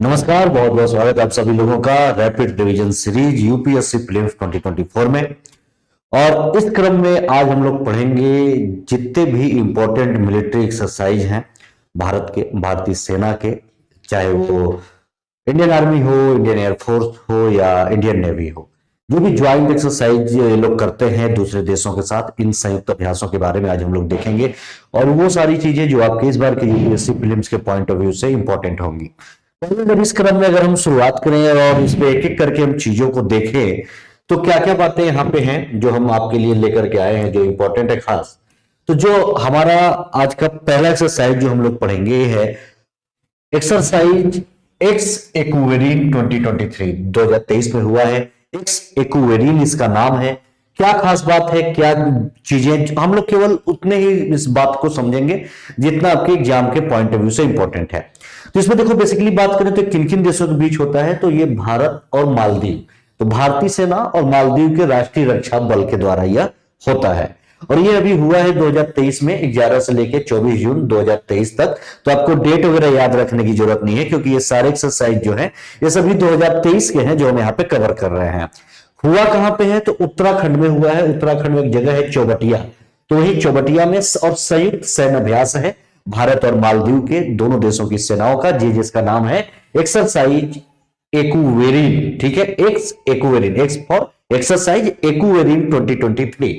नमस्कार, बहुत बहुत स्वागत है आप सभी लोगों का rapid revision series UPSC prelims 2024 में। और इस क्रम में आज हम लोग पढ़ेंगे जितने भी इंपॉर्टेंट मिलिट्री एक्सरसाइज हैं भारत के, भारतीय सेना के, चाहे वो इंडियन आर्मी हो, इंडियन एयरफोर्स हो या इंडियन नेवी हो। जो भी ज्वाइंट एक्सरसाइज ये लोग करते हैं दूसरे देशों के साथ, इन संयुक्त अभ्यासों के बारे में आज हम लोग देखेंगे और वो सारी चीजें जो आपके इस बार के यूपीएससी प्रीलिम्स के पॉइंट ऑफ व्यू से इंपॉर्टेंट होंगी। अगर इस क्रम में अगर हम शुरुआत करें और इस पे एक एक करके हम चीजों को देखें तो क्या क्या बातें यहाँ पे हैं जो हम आपके लिए लेकर के आए हैं जो इंपॉर्टेंट है खास। तो जो हमारा आज का पहला एक्सरसाइज जो हम लोग पढ़ेंगे है एक्सरसाइज एक्स एक्वेरिन 2023 में हुआ है। एक्स एक्वेरिन इसका नाम है। क्या खास बात है, क्या चीजें, हम लोग केवल उतने ही इस बात को समझेंगे जितना आपके एग्जाम के पॉइंट ऑफ व्यू से इंपॉर्टेंट है। तो इसमें देखो बेसिकली बात करें तो किन किन देशों के बीच होता है, तो ये भारत और मालदीव, तो भारतीय सेना और मालदीव के राष्ट्रीय रक्षा बल के द्वारा यह होता है। और ये अभी हुआ है 2023 में, 11 से लेकर 24 जून 2023 तक। तो आपको डेट वगैरह याद रखने की जरूरत नहीं है क्योंकि ये सारे एक्सरसाइज जो है ये सभी 2023 के हैं जो हम यहाँ पे कवर कर रहे हैं। हुआ कहां पे है, तो उत्तराखंड में हुआ है। उत्तराखंड में एक जगह है चौबटिया, तो वही चौबटिया में और संयुक्त सैन्य अभ्यास है भारत और मालदीव के दोनों देशों की सेनाओं का, जिसका नाम है एक्सरसाइज एक्वेरिन। ठीक है, x Ekuverin, x for exercise Ekuverin 2023।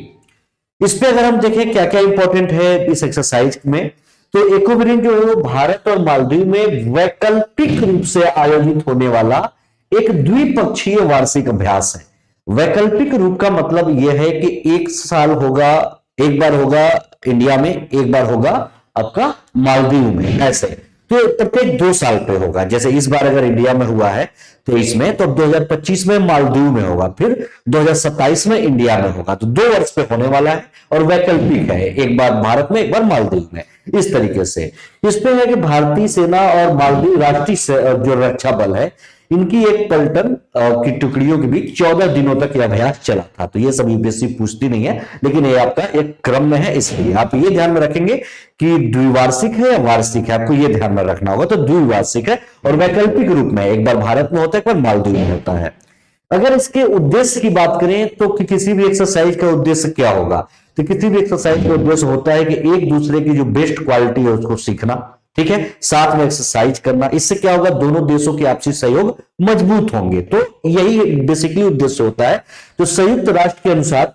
इस पे अगर हम देखें क्या क्या इंपॉर्टेंट है इस एक्सरसाइज में, तो एक्वेरिन जो है वो भारत और मालदीव में वैकल्पिक रूप से आयोजित होने वाला एक द्विपक्षीय वार्षिक अभ्यास है। वैकल्पिक रूप का मतलब यह है कि एक साल होगा, एक बार होगा इंडिया में, एक बार होगा आपका मालदीव में, ऐसे। तो प्रत्येक 2 साल पे होगा। जैसे इस बार अगर इंडिया में हुआ है 23 में, तो 2025 में मालदीव में होगा, फिर 2027 में इंडिया में होगा। तो 2 वर्ष पे होने वाला है और वैकल्पिक है, एक बार भारत में, एक बार मालदीव में, इस तरीके से। इस पे है कि भारतीय सेना और मालदीव राष्ट्रीय जो रक्षा बल है, इनकी एक पलटन की टुकड़ियों के बीच 14 दिनों तक यह अभ्यास चला था। तो ये सब यूपीएससी पूछती नहीं है, लेकिन ये आपका एक क्रम में है, इसलिए आप ये ध्यान में रखेंगे कि द्विवार्षिक है या वार्षिक है, आपको ये ध्यान में रखना होगा। तो द्विवार्षिक है और वैकल्पिक रूप में, एक बार भारत में होता है, एक बार मालदीव में होता है। अगर इसके उद्देश्य की बात करें तो कि किसी भी एक्सरसाइज का उद्देश्य क्या होगा, तो किसी भी एक्सरसाइज का उद्देश्य होता है कि एक दूसरे की जो बेस्ट क्वालिटी है उसको सीखना, ठीक है, साथ में एक्सरसाइज करना। इससे क्या होगा, दोनों देशों के आपसी सहयोग मजबूत होंगे। तो यही बेसिकली उद्देश्य होता है। तो संयुक्त राष्ट्र के अनुसार,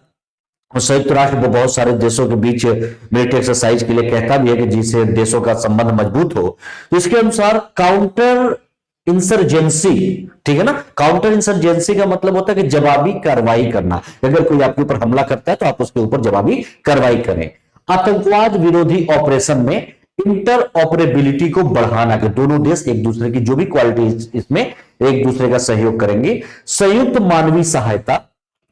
और संयुक्त राष्ट्र बहुत सारे देशों के बीच मिलिट्री एक्सरसाइज के लिए कहता भी है कि जिससे देशों का संबंध मजबूत हो, तो इसके अनुसार काउंटर इंसर्जेंसी, ठीक है ना, काउंटर इंसर्जेंसी का मतलब होता है कि जवाबी कार्रवाई करना। अगर कोई आपके ऊपर हमला करता है तो आप उसके ऊपर जवाबी कार्रवाई करें। आतंकवाद विरोधी ऑपरेशन में इंटर ऑपरेबिलिटी को बढ़ाना, कि दोनों देश एक दूसरे की जो भी क्वालिटी इसमें एक दूसरे का सहयोग करेंगे। संयुक्त मानवीय सहायता,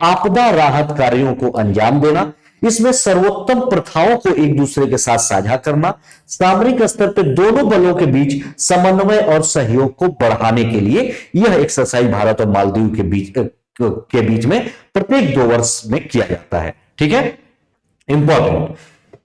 आपदा राहत कार्यों को अंजाम देना, इसमें सर्वोत्तम प्रथाओं को एक दूसरे के साथ साझा करना, सामरिक स्तर पर दोनों बलों के बीच समन्वय और सहयोग को बढ़ाने के लिए यह एक्सरसाइज भारत और मालदीव के बीच में प्रत्येक 2 वर्ष में किया जाता है। ठीक है, इंपॉर्टेंट।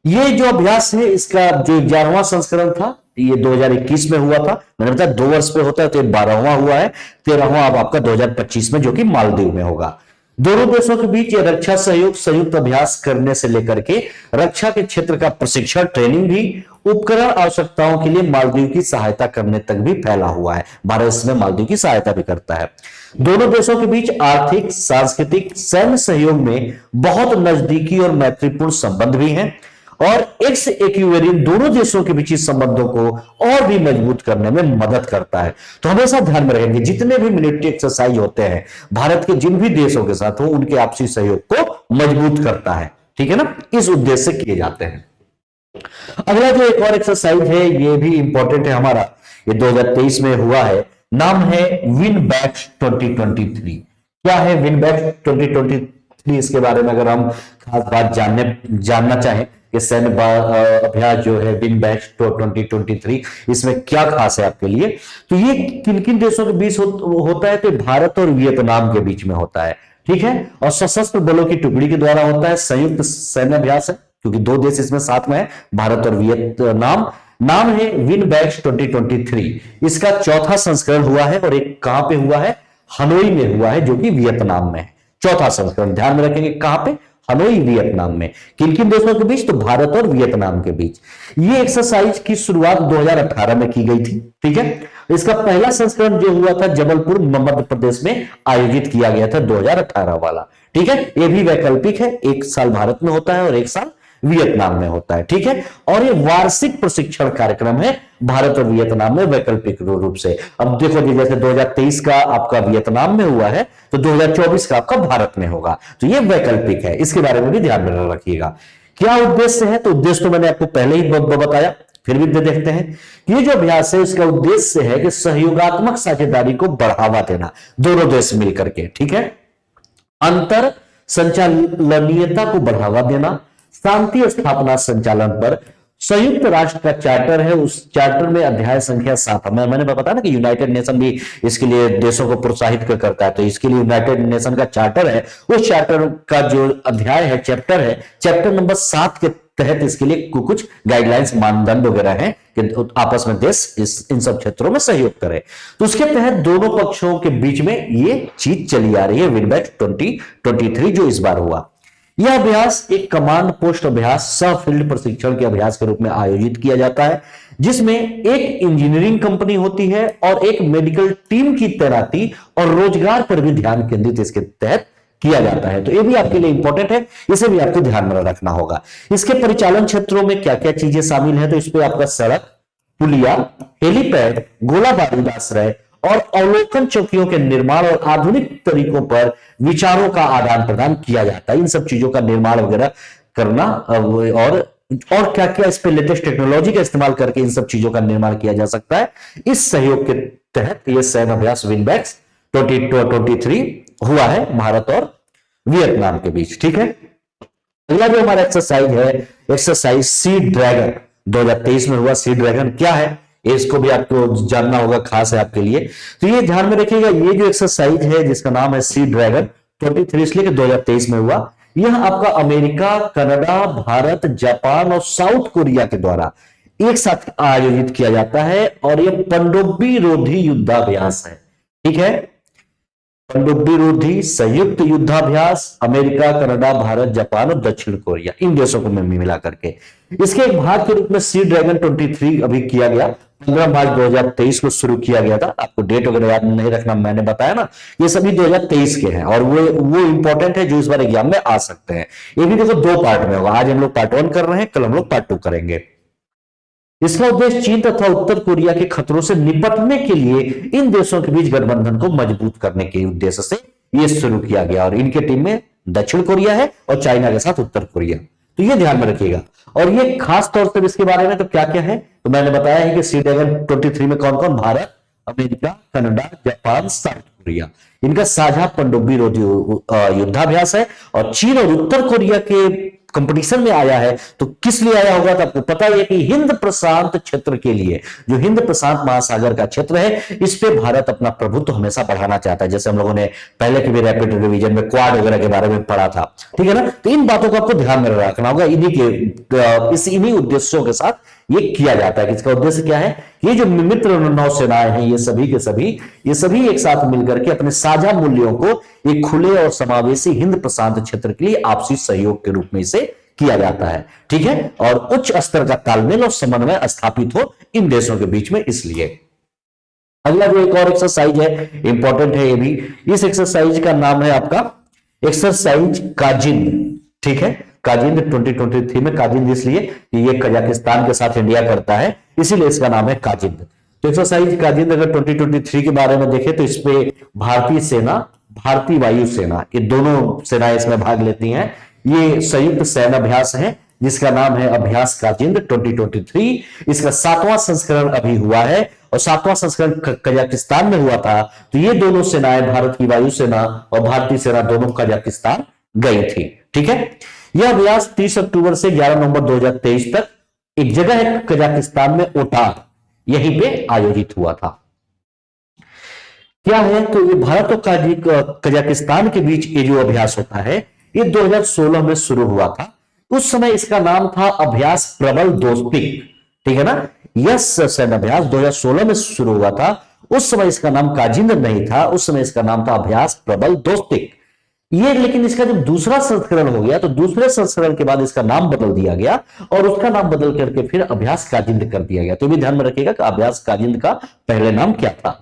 ये जो अभ्यास है इसका जो 11वां संस्करण था ये 2021 में हुआ था। मैंने बताया 2 वर्ष पे होता है, तो 12वां हुआ है, 13वां अब आपका 2025 में जो कि मालदीव में होगा। दोनों देशों के बीच ये रक्षा सहयोग संयुक्त अभ्यास करने से लेकर के रक्षा के क्षेत्र का प्रशिक्षण, ट्रेनिंग भी, उपकरण आवश्यकताओं के लिए मालदीव की सहायता करने तक भी फैला हुआ है। भारत इसमें मालदीव की सहायता भी करता है। दोनों देशों के बीच आर्थिक, सांस्कृतिक, सैन्य सहयोग में बहुत नजदीकी और मैत्रीपूर्ण संबंध भी हैं और एक्स एक्वेरिन दोनों देशों के बीच इस संबंधों को और भी मजबूत करने में मदद करता है। तो हमेशा ध्यान में रखेंगे जितने भी मिलिट्री एक्सरसाइज होते हैं भारत के जिन भी देशों के साथ हो, उनके आपसी सहयोग को मजबूत करता है। ठीक है ना, इस उद्देश्य से किए जाते हैं। अगला जो एक और एक्सरसाइज है ये भी इंपॉर्टेंट है हमारा, ये 2023 में हुआ है, नाम है विन बैक 2023। क्या है विन बैक 2023, इसके बारे में अगर हम खास बात जानना चाहें कि सैन्य अभ्यास जो है विन बैक 2023, इसमें क्या खास है आपके लिए, तो ये किन किन देशों के बीच होता है, तो भारत और वियतनाम के बीच में होता है। ठीक है, और सशस्त्र बलों की टुकड़ी के द्वारा होता है। संयुक्त सैन्य अभ्यास है क्योंकि 2 देश इसमें साथ में है, भारत और वियतनाम। नाम है विनबैक्स 2023। इसका चौथा संस्करण हुआ है और एक कहां पे हुआ है, हनोई में हुआ है, जो कि वियतनाम में है। चौथा संस्करण ध्यान में रखेंगे, कहां पे, हनोई वियतनाम में। किन किन देशों के बीच, तो भारत और वियतनाम के बीच। ये एक्सरसाइज की शुरुआत 2018 में की गई थी, ठीक है। इसका पहला संस्करण जो हुआ था जबलपुर मध्य प्रदेश में आयोजित किया गया था, 2018 वाला, ठीक है। ये भी वैकल्पिक है, एक साल भारत में होता है और एक साल वियतनाम में होता है, ठीक है। और ये वार्षिक प्रशिक्षण कार्यक्रम है भारत और वियतनाम में वैकल्पिक रूप से। अब देखो जी, जैसे 2023 का आपका वियतनाम में हुआ है तो 2024 का आपका भारत में होगा, तो ये वैकल्पिक है, इसके बारे में भी ध्यान में रखिएगा। क्या उद्देश्य है, तो उद्देश्य तो मैंने आपको पहले ही बताया, फिर भी देखते हैं। ये जो अभ्यास है इसका उद्देश्य है कि सहयोगात्मक साझेदारी को बढ़ावा देना, दोनों देश मिलकर के, ठीक है। अंतर संचालनीयता को बढ़ावा देना, शांति स्थापना संचालन पर संयुक्त राष्ट्र का चार्टर है, उस चार्टर में अध्याय संख्या 7, मैंने बताया ना कि यूनाइटेड नेशन भी इसके लिए देशों को प्रोत्साहित करता है, तो इसके लिए यूनाइटेड नेशन का चार्टर है, उस चार्टर का जो अध्याय है, चैप्टर नंबर 7 के तहत इसके लिए कुछ गाइडलाइंस, मानदंड वगैरह हैं कि आपस में देश इन सब क्षेत्रों में सहयोग करे। तो उसके तहत दोनों पक्षों के बीच में ये चीज चली आ रही है, विनबैक्स 2023 जो इस बार हुआ। यह अभ्यास एक कमांड पोस्ट अभ्यास, सह फील्ड प्रशिक्षण के अभ्यास के रूप में आयोजित किया जाता है, जिसमें एक इंजीनियरिंग कंपनी होती है और एक मेडिकल टीम की तैनाती और रोजगार पर भी ध्यान केंद्रित इसके तहत किया जाता है। तो ये भी आपके लिए इंपॉर्टेंट है, इसे भी आपको ध्यान में रखना होगा। इसके परिचालन क्षेत्रों में क्या क्या चीजें शामिल है, तो इस पे आपका सड़क, पुलिया, हेलीपैड, गोला बारूद आश्रय और अवलोकन चौकियों के निर्माण और आधुनिक तरीकों पर विचारों का आदान प्रदान किया जाता है। इन सब चीजों का निर्माण वगैरह करना और क्या क्या इस पे लेटेस्ट टेक्नोलॉजी का इस्तेमाल करके इन सब चीजों का निर्माण किया जा सकता है, इस सहयोग के तहत यह सैन्य अभ्यास विनबैक्स 2023 हुआ है भारत और वियतनाम के बीच, ठीक है। अगला जो हमारा एक्सरसाइज है, एक्सरसाइज सी ड्रैगन 2023 में हुआ। सी ड्रैगन क्या है, इसको भी आपको जानना होगा, खास है आपके लिए, तो ये ध्यान में रखिएगा। ये जो एक्सरसाइज है जिसका नाम है सी ड्रैगन 23 इसलिए 2023 में हुआ, यह आपका अमेरिका, कनाडा, भारत, जापान और साउथ कोरिया के द्वारा एक साथ आयोजित किया जाता है और यह पनडुब्बी रोधी युद्धाभ्यास है, ठीक है। पनडुब्बी रोधी संयुक्त युद्धाभ्यास, अमेरिका, कनाडा, भारत, जापान और दक्षिण कोरिया, इन देशों को मिला करके इसके एक भाग के रूप में सी ड्रैगन 23 अभी किया गया। 15 मार्च 2023 को शुरू किया गया था। आपको डेट वगैरह याद नहीं रखना, मैंने बताया ना, ये सभी 2023 के हैं और वो इंपॉर्टेंट है जो इस बार एग्जाम में आ सकते हैं। ये भी देखो 2 पार्ट में होगा, आज हम लोग पार्ट 1 कर रहे हैं, कल हम लोग पार्ट 2 करेंगे। इसका उद्देश्य चीन तथा उत्तर कोरिया के खतरों से निपटने के लिए इन देशों के बीच गठबंधन को मजबूत करने के उद्देश्य से यह शुरू किया गया और इनके टीम में दक्षिण कोरिया है और चाइना के साथ उत्तर कोरिया, तो ये ध्यान में रखिएगा। और ये खास तौर पर इसके बारे में तो क्या क्या है, तो मैंने बताया है कि सी ड्रैगन 23 में कौन कौन, Bharat, America, Canada, Japan, south Korea, इनका साझा पनडुब्बी रोधी युद्धाभ्यास है। और चीन और उत्तर कोरिया के कंपटीशन में आया है, तो किस लिए आया होगा, तो आपको पता है कि हिंद प्रशांत क्षेत्र के लिए, जो हिंद प्रशांत महासागर का क्षेत्र है, इस पे भारत अपना प्रभुत्व हमेशा बढ़ाना चाहता है। जैसे हम लोगों ने पहले के भी रैपिड रिवीजन में क्वाड वगैरह के बारे में पढ़ा था, ठीक है ना। तो इन बातों को आपको ध्यान में रखना होगा। इन्हीं उद्देश्यों के साथ ये किया जाता है। इसका उद्देश्य क्या है, ये जो मित्र नौसेनाएं हैं, ये सभी एक साथ मिलकर के अपने साझा मूल्यों को एक खुले और समावेशी हिंद प्रशांत क्षेत्र के लिए आपसी सहयोग के रूप में इसे किया जाता है, ठीक है। और उच्च स्तर का तालमेल और समन्वय स्थापित हो इन देशों के बीच में, इसलिए। अगला जो एक और एक्सरसाइज है, इंपॉर्टेंट है ये भी, इस एक्सरसाइज का नाम है आपका एक्सरसाइज काजिंद, ठीक है। काजिंद 2023 में, काजिंद इसलिए कि ये कजाकिस्तान के साथ इंडिया करता है, इसीलिए इसका नाम है काजिंद। तो एक्सरसाइज काजिंद अगर 2023 के बारे में देखें तो इसपे भारतीय सेना, भारतीय वायुसेना, ये दोनों सेनाएं इसमें भाग लेती हैं। ये संयुक्त सैन्य अभ्यास है जिसका नाम है अभ्यास काजिंद 2023। इसका 7वां संस्करण अभी हुआ है और 7वां संस्करण कजाकिस्तान में हुआ था। तो ये दोनों सेनाएं, भारत की वायुसेना और भारतीय सेना, दोनों कजाकिस्तान गई थी, ठीक है। यह अभ्यास 30 अक्टूबर से 11 नवंबर 2023 तक एक जगह है कजाकिस्तान में, ओटार, यहीं पे आयोजित हुआ था। क्या है, तो ये भारत और कजाकिस्तान के बीच ये जो अभ्यास होता है, ये 2016 में शुरू हुआ था। उस समय इसका नाम था अभ्यास प्रबल दोस्ती, ठीक है ना। यह सैन्य अभ्यास 2016 में शुरू हुआ था। उस समय इसका नाम काजिंदर नहीं था, उस समय इसका नाम था अभ्यास प्रबल दोस्तिक। ये लेकिन इसका जब दूसरा संस्करण हो गया तो दूसरे संस्करण के बाद इसका नाम बदल दिया गया और उसका नाम बदल करके फिर अभ्यास काजिंद कर दिया गया। तो भी ध्यान में रखिएगा कि अभ्यास काजिंद का पहले नाम क्या था।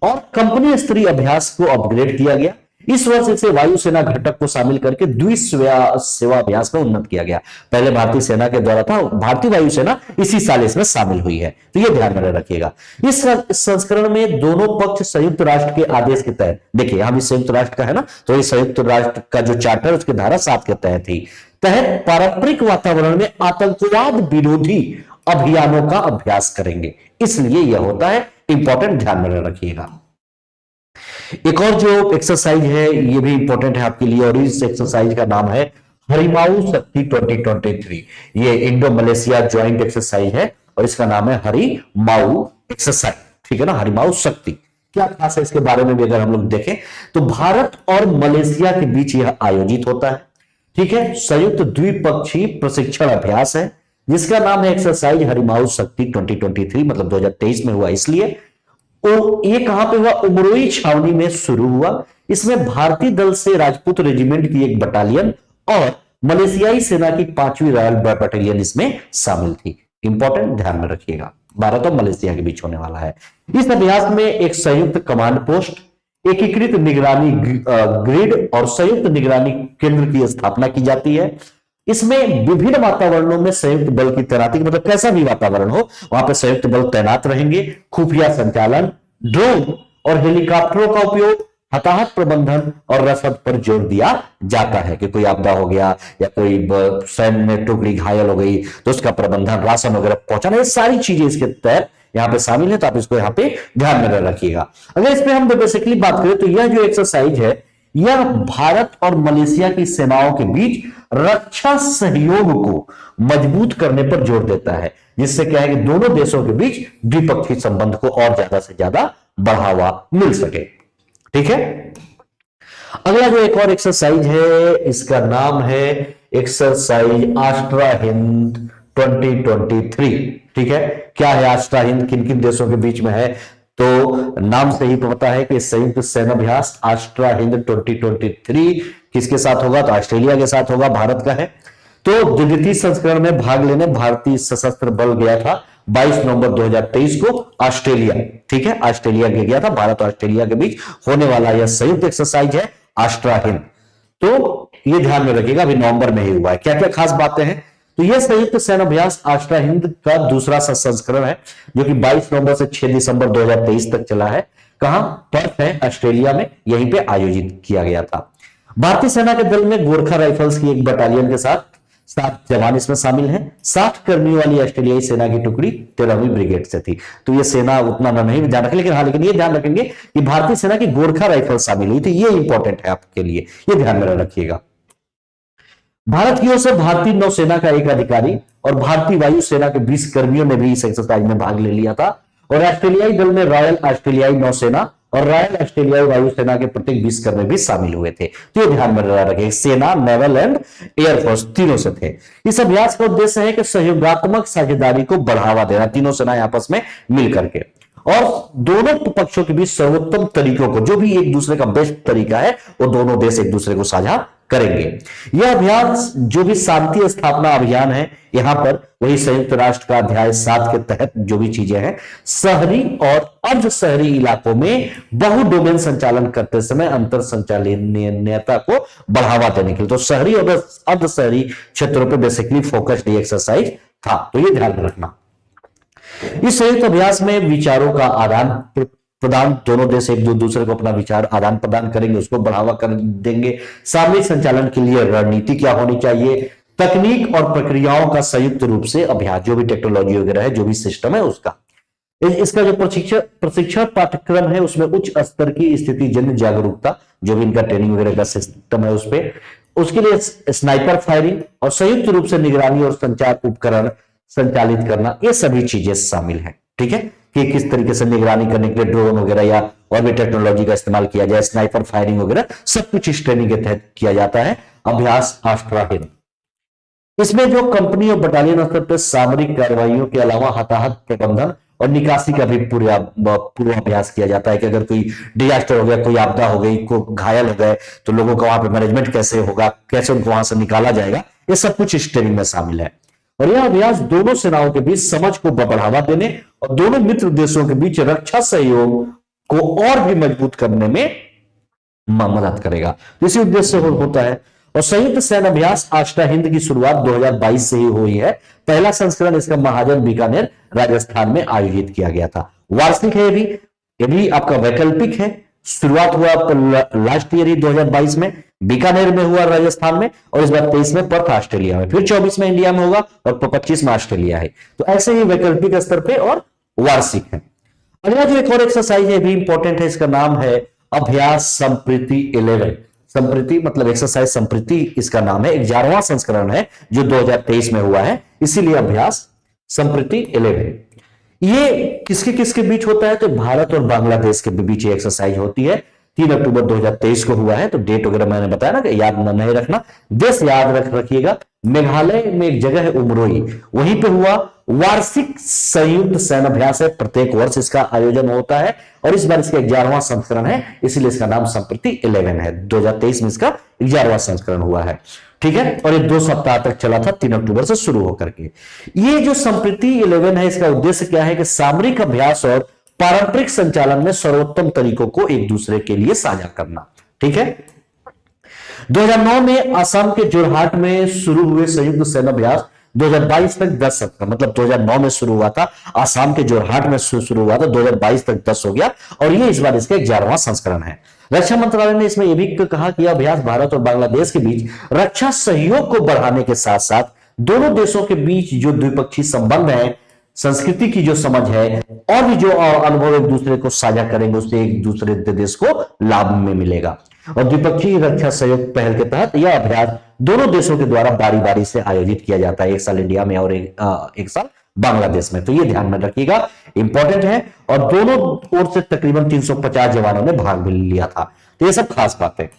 और कंपनी स्तरीय अभ्यास को अपग्रेड किया गया। इस वर्ष इसे वायुसेना घटक को शामिल करके सेवा अभ्यास में उन्नत किया गया। पहले भारतीय सेना के द्वारा था, भारतीय वायुसेना इसी साल इसमें शामिल हुई है, तो यह ध्यान में रखिएगा। इस संस्करण में दोनों पक्ष संयुक्त राष्ट्र के आदेश के तहत, देखिए हम इस संयुक्त राष्ट्र का है ना, तो ये संयुक्त राष्ट्र का जो चार्टर उसके धारा 7 के तहत पारंपरिक वातावरण में आतंकवाद विरोधी अभियानों का अभ्यास करेंगे, इसलिए यह होता है इंपॉर्टेंट, ध्यान में रखिएगा। एक और जो एक्सरसाइज है ये भी इंपॉर्टेंट है आपके लिए, और इस एक्सरसाइज का नाम है हरिमाऊ शक्ति 2023। ये इंडो मलेशिया ज्वाइंट एक्सरसाइज है और इसका नाम है हरिमाऊ एक्सरसाइज, ठीक है ना, हरिमाऊ शक्ति। क्या खास है इसके बारे में भी अगर हम लोग देखें तो भारत और मलेशिया के बीच यह आयोजित होता है, ठीक है। संयुक्त द्विपक्षीय प्रशिक्षण अभ्यास है जिसका नाम है एक्सरसाइज हरिमाऊ शक्ति 2023, मतलब 2023 में हुआ इसलिए। और ये कहां पे हुआ, उमरोई छावनी में शुरू हुआ। इसमें भारतीय दल से राजपूत रेजिमेंट की एक बटालियन और मलेशियाई सेना की 5वीं रॉयल बटालियन इसमें शामिल थी। इंपॉर्टेंट, ध्यान में रखिएगा, भारत और मलेशिया के बीच होने वाला है। इस अभ्यास में एक संयुक्त कमांड पोस्ट, एकीकृत निगरानी ग्रिड और संयुक्त निगरानी केंद्र की स्थापना की जाती है। इसमें विभिन्न वातावरणों में संयुक्त बल की तैनाती, मतलब कैसा भी वातावरण हो वहां पर संयुक्त बल तैनात रहेंगे। खुफिया संचालन, ड्रोन और हेलीकॉप्टरों का उपयोग, हताहत प्रबंधन और रसद पर जोर दिया जाता है कि कोई आपदा हो गया या कोई सैन्य में टुकड़ी घायल हो गई तो उसका प्रबंधन, राशन वगैरह पहुंचाना, ये सारी चीजें इसके तहत यहां पे शामिल है, तो आप इसको यहां पे ध्यान में रखिएगा। अगर इसमें हम बेसिकली बात करें तो यह जो एक्सरसाइज है यह भारत और मलेशिया की सेनाओं के बीच रक्षा सहयोग को मजबूत करने पर जोर देता है, जिससे क्या है कि दोनों देशों के बीच द्विपक्षीय संबंध को और ज्यादा से ज्यादा बढ़ावा मिल सके, ठीक है। अगला जो एक और एक्सरसाइज है इसका नाम है एक्सरसाइज आस्ट्रा हिंद 2023, ठीक है। क्या है आस्ट्रा हिंद, किन किन देशों के बीच में है, तो नाम से ही पता है कि संयुक्त सैन्य अभ्यास आस्ट्रा हिंद 2023 किसके साथ होगा, तो ऑस्ट्रेलिया के साथ होगा, भारत का है। तो द्वितीय संस्करण में भाग लेने भारतीय सशस्त्र बल गया था 22 नवंबर 2023 को ऑस्ट्रेलिया, ठीक है, ऑस्ट्रेलिया गया था। भारत और ऑस्ट्रेलिया के बीच होने वाला यह संयुक्त एक्सरसाइज है आस्ट्रा हिंद, तो ये ध्यान में रखिएगा, अभी नवंबर में ही हुआ है। क्या क्या खास बातें हैं, तो यह संयुक्त सैन्य अभ्यास आस्ट्रा हिंद का दूसरा संस्करण है जो कि 22 नवंबर से 6 दिसंबर 2023 तक चला है। कहां, पर्थ है ऑस्ट्रेलिया में, यहीं पे आयोजित किया गया था। भारतीय सेना के दल में गोरखा राइफल्स की एक बटालियन के साथ 7 जवान इसमें शामिल हैं। 60 कर्मियों वाली ऑस्ट्रेलियाई सेना की टुकड़ी 13वीं ब्रिगेड से थी। तो ये सेना उतना नहीं ध्यान रखें, लेकिन हाँ, लेकिन ये ध्यान रखेंगे कि भारतीय सेना की गोरखा राइफल शामिल हुई थी, ये इंपॉर्टेंट है आपके लिए, ये ध्यान में रखिएगा। भारत की ओर से भारतीय नौसेना का एक अधिकारी और भारतीय वायुसेना के 20 कर्मियों ने भी इस एक्सरसाइज में भाग ले लिया था। और ऑस्ट्रेलियाई दल में रॉयल ऑस्ट्रेलियाई नौसेना और रॉयल ऑस्ट्रेलियाई वायुसेना के प्रत्येक 20 कर्मी भी शामिल हुए थे। तो ये ध्यान में रखें, सेना, नेवल एंड एयरफोर्स तीनों से थे। इस अभ्यास का उद्देश्य है कि सहयोगात्मक साझेदारी को बढ़ावा देना, तीनों सेनाएं आपस में मिल करके, और दोनों पक्षों के बीच सर्वोत्तम तरीकों को, जो भी एक दूसरे का बेस्ट तरीका है वो दोनों देश एक दूसरे को साझा करेंगे। यह अभ्यास जो भी शांति स्थापना अभियान है, यहां पर वही संयुक्त राष्ट्र का अध्याय 7 के तहत जो भी चीजें हैं, शहरी और अर्ध शहरी इलाकों में बहु डोमेन संचालन करते समय अंतर संचालनीयता को बढ़ावा देने के लिए, तो शहरी और अर्ध शहरी क्षेत्रों पर बेसिकली फोकस्ड एक्सरसाइज था, तो ये ध्यान रखना। इस संयुक्त अभ्यास में विचारों का आदान प्रदान, दोनों देश एक दूसरे को अपना विचार आदान प्रदान करेंगे, उसको बढ़ावा कर देंगे। सामरिक संचालन के लिए रणनीति क्या होनी चाहिए, तकनीक और प्रक्रियाओं का संयुक्त रूप से अभ्यास, जो भी टेक्नोलॉजी वगैरह है, जो भी सिस्टम है उसका। इसका जो प्रशिक्षण पाठ्यक्रम है उसमें उच्च स्तर की स्थिति जन्य जागरूकता, जो भी इनका ट्रेनिंग वगैरह का सिस्टम है उस पर, उसके लिए स्नाइपर फायरिंग और संयुक्त रूप से निगरानी और संचार उपकरण संचालित करना, ये सभी चीजें शामिल हैं, ठीक है, कि किस तरीके से निगरानी करने के लिए ड्रोन वगैरह या और भी टेक्नोलॉजी का इस्तेमाल किया जाए, स्नाइपर फायरिंग वगैरह सब कुछ इस ट्रेनिंग के तहत किया जाता है। अभ्यास आस्ट्रा हिंद। इसमें जो कंपनी और बटालियन स्तर पर सामरिक कार्रवाइयों के अलावा हताहत प्रबंधन और निकासी का भी पूर्वाभ्यास किया जाता है कि अगर कोई डिजास्टर हो गया, कोई आपदा हो गई, कोई घायल हो गए, तो लोगों का वहां पे मैनेजमेंट कैसे होगा, कैसे उनको वहां से निकाला जाएगा, ये सब कुछ इस ट्रेनिंग में शामिल है। और यह अभ्यास दोनों सेनाओं के बीच समझ को बढ़ावा देने और दोनों मित्र देशों के बीच रक्षा सहयोग को और भी मजबूत करने में मदद करेगा। इसी उद्देश्य से होता है। और संयुक्त सैन्य अभ्यास आष्टा हिंद की शुरुआत 2022 से ही हुई है। पहला संस्करण इसका महाजन बीकानेर राजस्थान में आयोजित किया गया था। वार्षिक है ये भी आपका वैकल्पिक है। शुरुआत हुआ लास्ट ईयर ही 2022 में बीकानेर में हुआ राजस्थान में, और इस बार 23 में पर्थ ऑस्ट्रेलिया में, फिर 24 में इंडिया में होगा और 25 में ऑस्ट्रेलिया है। तो ऐसे ही वैकल्पिक स्तर पे और वार्षिक है। अगला जो एक और एक्सरसाइज है भी इंपॉर्टेंट है, इसका नाम है अभ्यास संप्रीति 11। संप्रीति मतलब एक्सरसाइज संप्रीति इसका नाम है, 11वां संस्करण है जो 2023 में हुआ है, इसीलिए अभ्यास संप्रीति 11। ये किसके किसके बीच होता है, तो भारत और बांग्लादेश के बीच ये एक्सरसाइज होती है। 3 अक्टूबर 2023 को हुआ है, तो डेट वगैरह मैंने बताया ना कि याद नहीं रखना, देश याद रखिएगा। मेघालय में एक जगह है उमरोई, वहीं पे हुआ। वार्षिक संयुक्त सैन्य अभ्यास है, प्रत्येक वर्ष इसका आयोजन होता है और इस बार इसका 11वां संस्करण है, इसीलिए इसका नाम संप्रीति 11 है। 2023 में इसका 11वां संस्करण हुआ है, ठीक है। और ये 2 सप्ताह तक चला था, 3 अक्टूबर से शुरू होकर के। ये जो संप्रीति 11 है, इसका उद्देश्य क्या है कि सामरिक अभ्यास और पारंपरिक संचालन में सर्वोत्तम तरीकों को एक दूसरे के लिए साझा करना, ठीक है। 2009 में असम के जोरहाट में शुरू हुए संयुक्त सैन्य अभ्यास 2022 तक 10 सप्ताह, मतलब 2009 में शुरू हुआ था, असम के जोरहाट में शुरू हुआ था, 2022 तक 10 हो गया, और ये इस बार इसका 11वां संस्करण है। रक्षा मंत्रालय ने इसमें यह भी कहा कि यह अभ्यास भारत और बांग्लादेश के बीच रक्षा सहयोग को बढ़ाने के साथ साथ दोनों देशों के बीच जो द्विपक्षीय संबंध है, संस्कृति की जो समझ है और भी जो अनुभव एक दूसरे को साझा करेंगे, उससे एक दूसरे देश को लाभ में मिलेगा। और द्विपक्षीय रक्षा सहयोग पहल के तहत यह अभ्यास दोनों देशों के द्वारा बारी बारी से आयोजित किया जाता है, एक साल इंडिया में और एक साल बांग्लादेश में। तो ये ध्यान में रखिएगा, इंपॉर्टेंट है। और दोनों ओर से तकरीबन 350 जवानों ने भाग भी लिया था, तो ये सब खास बात है।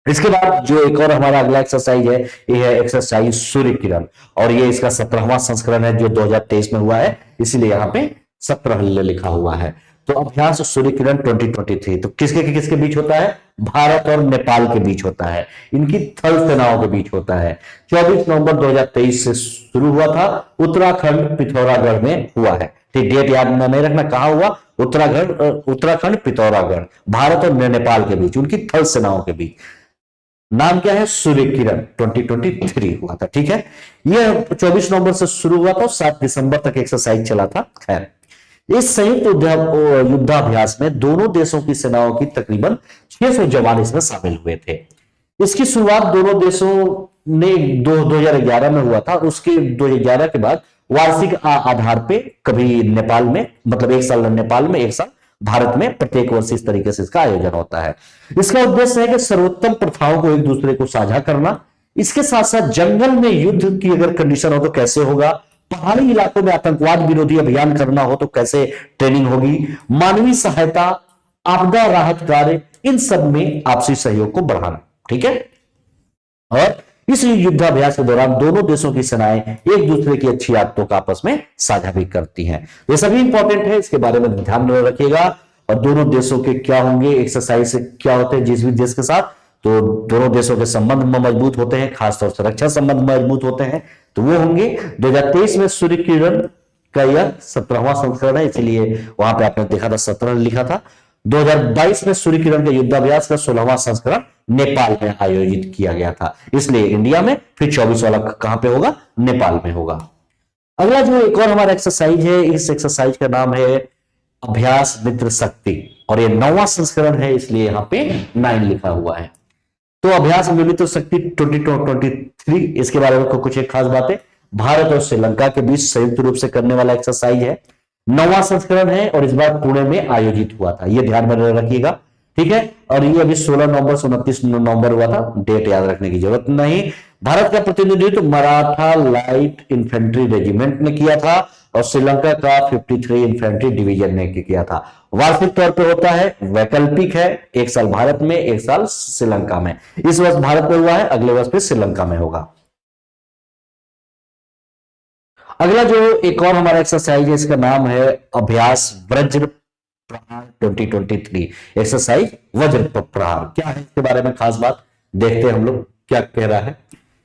इसके बाद जो एक और हमारा अगला एक्सरसाइज है, ये है एक्सरसाइज सूर्य किरण, और ये इसका 17वां संस्करण है जो 2023 में हुआ है, इसीलिए यहाँ पे 17 लिखा हुआ है। तो अभ्यास सूर्य किरण 2023 तो किसके बीच होता है, भारत और नेपाल के बीच होता है, इनकी थल सेनाओं के बीच होता है। 24 नवंबर 2023 से शुरू हुआ था, उत्तराखंड पिथौरागढ़ में हुआ है। ठीक, डेट याद नहीं रखना, कहां हुआ, उत्तराखंड पिथौरागढ़, भारत और नेपाल के बीच, उनकी थल सेनाओं के बीच। नाम क्या है, सूर्य किरण 2023 हुआ था, ठीक है। यह 24 नवंबर से शुरू हुआ था, 7 दिसंबर तक एक्सरसाइज चला था। खैर, इस संयुक्त युद्धाभ्यास में दोनों देशों की सेनाओं की तकरीबन 600 जवान इसमें शामिल हुए थे। इसकी शुरुआत दोनों देशों ने 2011 में हुआ था, उसके 2011 के बाद वार्षिक आधार पे कभी नेपाल में, मतलब एक साल नेपाल में, एक साल भारत में, प्रत्येक वर्ष इस तरीके से इसका आयोजन होता है। इसका उद्देश्य है कि सर्वोत्तम प्रथाओं को एक दूसरे को साझा करना। इसके साथ साथ जंगल में युद्ध की अगर कंडीशन हो तो कैसे होगा, पहाड़ी इलाकों में आतंकवाद विरोधी अभियान करना हो तो कैसे ट्रेनिंग होगी, मानवीय सहायता, आपदा राहत कार्य, इन सब में आपसी सहयोग को बढ़ाना, ठीक है। और इस युद्धाभ्यास के दौरान दोनों देशों की सेनाएं एक दूसरे की अच्छी आदतों का आपस में साझा भी करती हैं। ये सभी इंपॉर्टेंट है, इसके बारे में ध्यान में रखिएगा। और दोनों देशों के क्या होंगे, एक्सरसाइज से क्या होते हैं जिस भी देश के साथ, तो दोनों देशों के संबंध मजबूत होते हैं, खासतौर से रक्षा संबंध मजबूत होते हैं, तो वो होंगे। 2023 में सूर्य किरण का यह 17वां संस्करण है, इसलिए वहां पे आपने देखा था 17 लिखा था। 2022 में सूर्य किरण के युद्धाभ्यास का 16वां संस्करण नेपाल में आयोजित किया गया था, इसलिए इंडिया में, फिर 24 वाला कहां पे होगा, नेपाल में होगा। अगला जो एक और हमारा एक्सरसाइज है, इस एक्सरसाइज का नाम है अभ्यास मित्र शक्ति, और ये 9वां संस्करण है, इसलिए यहां पे 9 लिखा हुआ है। तो अभ्यास मित्र शक्ति 2023, इसके बारे में कुछ एक खास बात है, भारत और श्रीलंका के बीच संयुक्त रूप से करने वाला एक्सरसाइज है, 9वां संस्करण है, और इस बार पुणे में आयोजित हुआ था, ये ध्यान में रखिएगा, ठीक है। और ये अभी 16 नवंबर से 29 नवंबर हुआ था, डेट याद रखने की जरूरत नहीं। भारत का प्रतिनिधित्व मराठा लाइट इन्फेंट्री रेजिमेंट ने किया था और श्रीलंका का 53 इन्फेंट्री डिवीजन ने किया था। वार्षिक तौर पे होता है, वैकल्पिक है, एक साल भारत में, एक साल श्रीलंका में। इस वर्ष भारत में हुआ है, अगले वर्ष फिर श्रीलंका में होगा। अगला जो एक और हमारा एक्सरसाइज है, इसका नाम है अभ्यास वज्र प्रहार 2023। एक्सरसाइज वज्र प्रहार क्या है, इसके बारे में खास बात देखते हैं हम लोग क्या कह रहा है।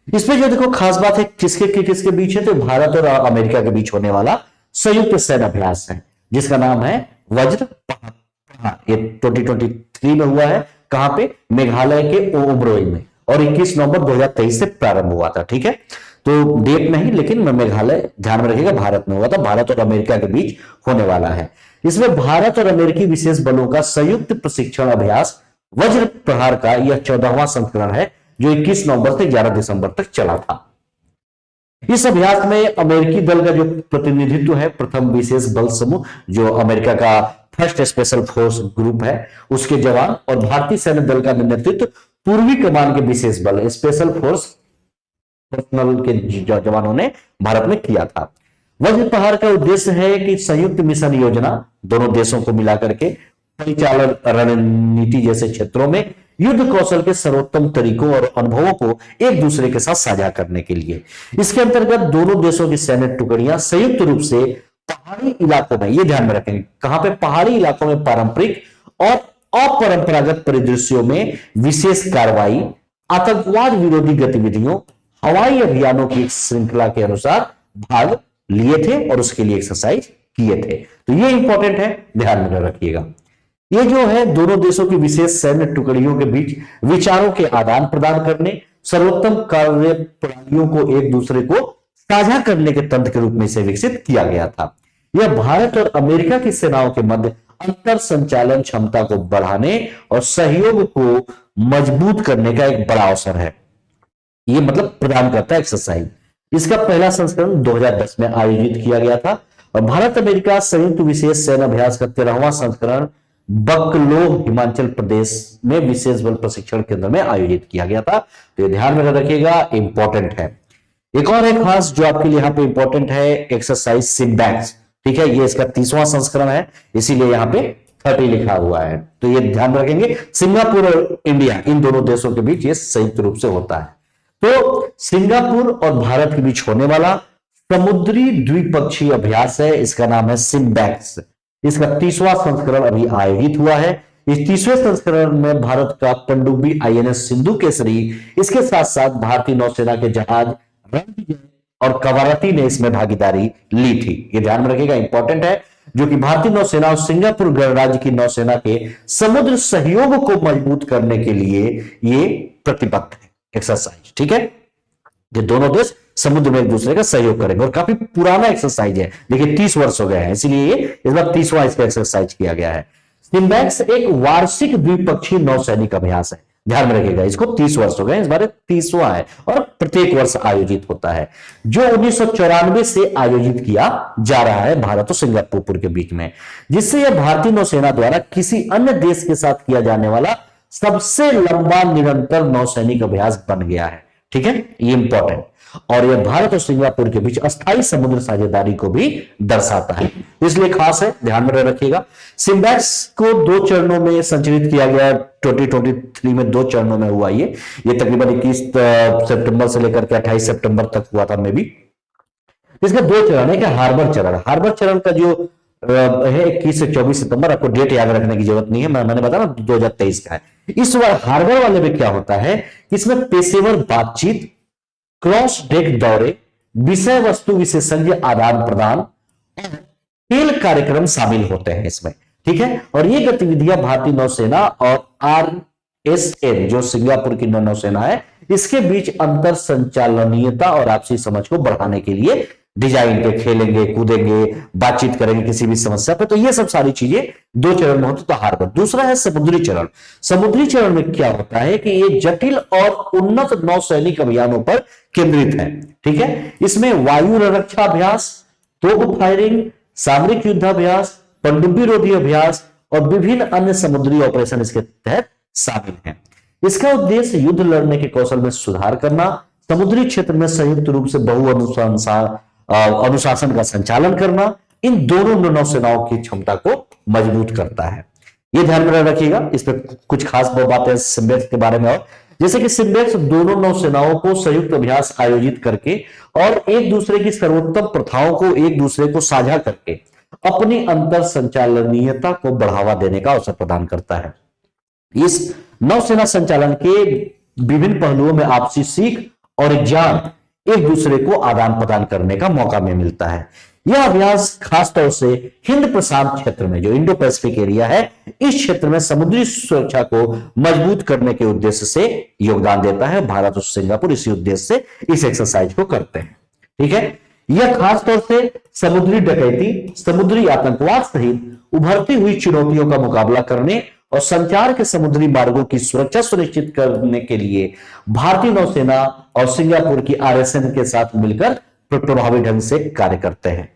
इसमें जो देखो खास बात है किसके बीच है, तो भारत और अमेरिका के बीच होने वाला संयुक्त सैन्य अभ्यास है जिसका नाम है वज्र प्रहार। ये 2023 में हुआ है, कहां पे, मेघालय के ओबरोई में, और 21 नवंबर 2023 से प्रारंभ हुआ था। ठीक है, तो डेट नहीं, लेकिन मेघालय ध्यान में रखिएगा भारत में हुआ था, भारत और अमेरिका के बीच होने वाला है। इसमें भारत और अमेरिकी विशेष बलों का संयुक्त प्रशिक्षण अभ्यास वज्र प्रहार का यह 14वां संस्करण है जो 21 नवंबर से 11 दिसंबर तक चला था। इस अभ्यास में अमेरिकी दल का जो प्रतिनिधित्व है, प्रथम विशेष बल समूह जो अमेरिका का फर्स्ट स्पेशल फोर्स ग्रुप है उसके जवान, और भारतीय सैन्य दल का नेतृत्व पूर्वी कमान के विशेष बल स्पेशल फोर्स पर्सनल के जवानों ने भारत में किया था। वज्र प्रहार का उद्देश्य है कि संयुक्त मिशन योजना दोनों देशों को मिलाकर के परिचालन रणनीति जैसे क्षेत्रों में युद्ध कौशल के सर्वोत्तम तरीकों और अनुभवों को एक दूसरे के साथ साझा करने के लिए। इसके अंतर्गत दोनों देशों की सैन्य टुकड़ियां संयुक्त रूप से पहाड़ी इलाकों में, ये ध्यान में रखेंगे कहां पे, पहाड़ी इलाकों में पारंपरिक और अपरंपरागत परिदृश्यों में विशेष कार्रवाई, आतंकवाद विरोधी गतिविधियों, हवाई अभियानों की श्रृंखला के अनुसार भाग लिए थे और उसके लिए एक्सरसाइज किए थे। तो ये इंपॉर्टेंट है, ध्यान में रखिएगा। ये जो है दोनों देशों की विशेष सैन्य टुकड़ियों के बीच विचारों के आदान प्रदान करने, सर्वोत्तम कार्य प्रणालियों को एक दूसरे को साझा करने के तंत्र के रूप में इसे विकसित किया गया था। यह भारत और अमेरिका की सेनाओं के मध्य अंतर संचालन क्षमता को बढ़ाने और सहयोग को मजबूत करने का एक बड़ा अवसर है, ये मतलब प्रदान करता है एक्सरसाइज। इसका पहला संस्करण 2010 में आयोजित किया गया था और भारत अमेरिका संयुक्त विशेष सैन्य अभ्यास का 13वां संस्करण बकलो हिमाचल प्रदेश में विशेष बल प्रशिक्षण केंद्र में आयोजित किया गया था। तो ये ध्यान में रखिएगा, इंपॉर्टेंट है। एक और एक खास जो आपके लिए यहाँ पे इंपॉर्टेंट है, एक्सरसाइज सिम्बैक्स। ठीक है, ये इसका 30वां संस्करण है, इसीलिए यहाँ पे 30 लिखा हुआ है। तो ये ध्यान रखेंगे, सिंगापुर और इंडिया इन दोनों देशों के बीच ये संयुक्त रूप से होता है। तो सिंगापुर और भारत के बीच होने वाला समुद्री द्विपक्षीय अभ्यास है, इसका नाम है सिम्बैक्स। इसका 30वां संस्करण अभी आयोजित हुआ है। इस 30वें संस्करण में भारत का पनडुब्बी INS सिंधु केसरी, इसके साथ साथ भारतीय नौसेना के जहाज रणविजय और कवारती ने इसमें भागीदारी ली थी। ये ध्यान में रखिएगा, इंपॉर्टेंट है, जो कि भारतीय नौसेना और सिंगापुर गणराज्य की नौसेना के समुद्र सहयोग को मजबूत करने के लिए ये प्रतिबद्ध है एक्सरसाइज। ठीक है, ये दोनों देश समुद्र में एक दूसरे का सहयोग करेंगे और काफी पुराना एक्सरसाइज है, देखिए 30 वर्ष हो गए हैं, इसलिए इस बार 30वां इसका एक्सरसाइज किया गया है। सिम्बैक्स एक वार्षिक द्विपक्षीय नौसैनिक अभ्यास है, ध्यान में रखिएगा, इसको 30 वर्ष हो गए, इस बार 30वां है और प्रत्येक वर्ष आयोजित होता है, जो 1994 से आयोजित किया जा रहा है भारत और सिंगापुर के बीच में, जिससे यह भारतीय नौसेना द्वारा किसी अन्य देश के साथ किया जाने वाला सबसे लंबा निरंतर नौसैनिक अभ्यास बन गया है। ठीक है, ये इंपॉर्टेंट, और यह भारत और सिंगापुर के बीच अस्थायी समुद्र साझेदारी को भी दर्शाता है, इसलिए खास है, ध्यान में रखिएगा। सिम्बैक्स को 2 चरणों में संचालित किया गया, 2023 में 2 चरणों में हुआ ये तकरीबन 21 सितंबर से लेकर के 28 सितंबर तक हुआ था में भी। इसका 2 चरण है, कि हार्बर चरण का जो है 21 से 24 सितंबर, आपको डेट याद रखने की जरूरत नहीं है, मैंने बताया ना 2023 का है। इस बार हार्बर वाले में क्या होता है, इसमें पेशेवर बातचीत, क्रॉस डेक दौरे, विषय वस्तु विशेषज्ञ आदान प्रदान और खेल कार्यक्रम शामिल होते हैं इसमें। ठीक है, और ये गतिविधियां भारतीय नौसेना और RSN जो सिंगापुर की नौसेना है इसके बीच अंतर संचालनीयता और आपसी समझ को बढ़ाने के लिए डिजाइन पे खेलेंगे, कूदेंगे, बातचीत करेंगे किसी भी समस्या पे। तो ये सब सारी चीजें 2 चरण में होती। तो हार्बर। दूसरा है समुद्री चरण। समुद्री चरण में क्या होता है कि ये जटिल और उन्नत नौसैनिक अभियानों पर केंद्रित है। ठीक है, इसमें वायु रक्षा अभ्यास, तोप फायरिंग, सामरिक युद्धाभ्यास, पनडुब्बी रोधी अभ्यास और विभिन्न अन्य समुद्री ऑपरेशन इसके तहत शामिल हैं। इसका उद्देश्य युद्ध लड़ने के कौशल में सुधार करना, समुद्री क्षेत्र में संयुक्त रूप से अनुशासन का संचालन करना, इन दोनों नौसेनाओं की क्षमता को मजबूत करता है। ये ध्यान में रखिएगा। इस पर कुछ खास बातें सिम्बैक्स के बारे में और जैसे कि सिम्बेक्स दोनों नौसेनाओं को संयुक्त अभ्यास आयोजित करके और एक दूसरे की सर्वोत्तम प्रथाओं को एक दूसरे को साझा करके अपनी अंतर संचालनीयता को बढ़ावा देने का अवसर प्रदान करता है। इस नौसेना संचालन के विभिन्न पहलुओं में आपसी सीख और ज्ञान एक दूसरे को आदान प्रदान करने का मौका में मिलता है। यह अभ्यास खासतौर से हिंद प्रशांत क्षेत्र में, जो इंडो पैसिफिक एरिया है, इस क्षेत्र में समुद्री सुरक्षा को मजबूत करने के उद्देश्य से योगदान देता है। भारत और सिंगापुर इसी उद्देश्य से इस एक्सरसाइज को करते हैं। ठीक है, यह खासतौर से समुद्री डकैती, समुद्री आतंकवाद सहित उभरती हुई चुनौतियों का मुकाबला करने और संचार के समुद्री मार्गों की सुरक्षा सुनिश्चित करने के लिए भारतीय नौसेना और सिंगापुर की आरएसएन के साथ मिलकर प्रभावी ढंग से कार्य करते हैं।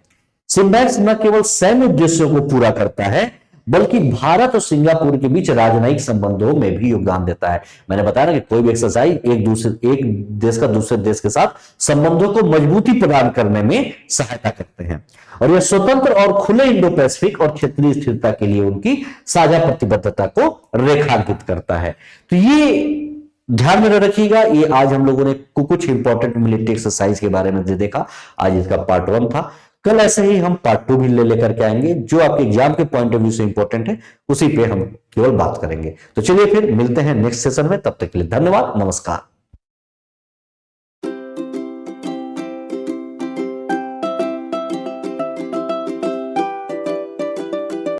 सिम्बैक्स न केवल सैन्य उद्देश्यों को पूरा करता है, बल्कि भारत और सिंगापुर के बीच राजनयिक संबंधों में भी योगदान देता है। मैंने बताया ना कि कोई भी एक्सरसाइज एक देश का दूसरे देश के साथ संबंधों को मजबूती प्रदान करने में सहायता करते हैं, और यह स्वतंत्र और खुले इंडो पैसिफिक और क्षेत्रीय स्थिरता के लिए उनकी साझा प्रतिबद्धता को रेखांकित करता है। तो ये ध्यान में रखिएगा। ये आज हम लोगों ने कुछ इंपॉर्टेंट मिलिट्री एक्सरसाइज के बारे में देखा। आज इसका पार्ट 1 था। कल ऐसे ही हम पार्ट 2 भी लेकर के आएंगे, जो आपके एग्जाम के पॉइंट ऑफ व्यू से इंपॉर्टेंट है, उसी पे हम केवल बात करेंगे। तो चलिए फिर मिलते हैं नेक्स्ट सेशन में। तब तक के लिए धन्यवाद, नमस्कार।